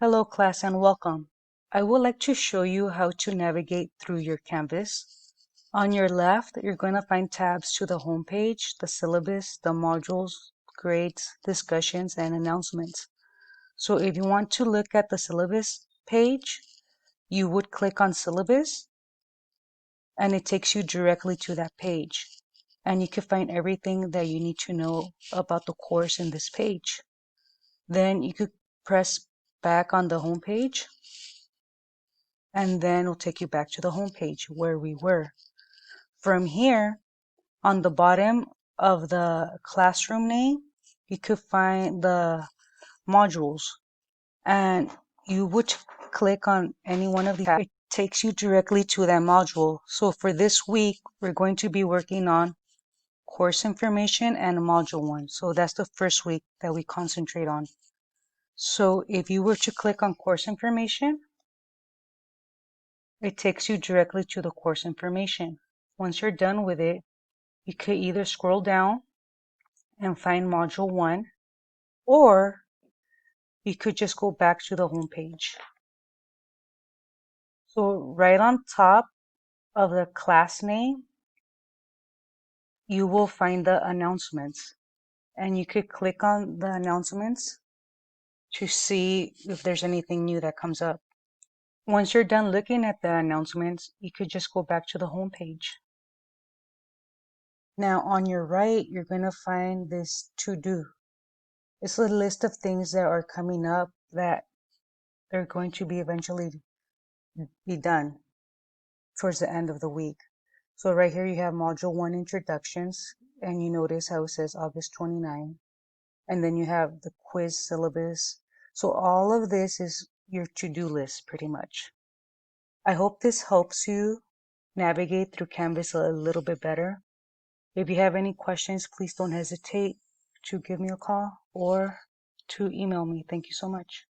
Hello class and welcome. I would like to show you how to navigate through your Canvas. On your left, you're going to find tabs to the home page, the syllabus, the modules, grades, discussions, and announcements. So if you want to look at the syllabus page, you would click on syllabus and it takes you directly to that page. And you can find everything that you need to know about the course in this page. Then you could press back on the home page and then it'll take you back to the home page where we were. From here, on the bottom of the classroom name, you could find the modules and you would click on any one of these. It takes you directly to that module. So for this week, we're going to be working on course information and module 1. So that's the first week that we concentrate on. So if you were to click on course information, it takes you directly to the course information. Once you're done with it, you could either scroll down and find module 1, or you could just go back to the home page. So right on top of the class name, you will find the announcements, and you could click on the announcements to see if there's anything new that comes up. Once you're done looking at the announcements, you could just go back to the home page. Now on your right, you're going to find this to do. It's a list of things that are coming up that they're going to be eventually be done towards the end of the week. So right here you have module 1 introductions, and you notice how it says August 29, and then you have the quiz syllabus. So all of this is your to-do list pretty much. I hope this helps you navigate through Canvas a little bit better. If you have any questions, please don't hesitate to give me a call or to email me. Thank you so much.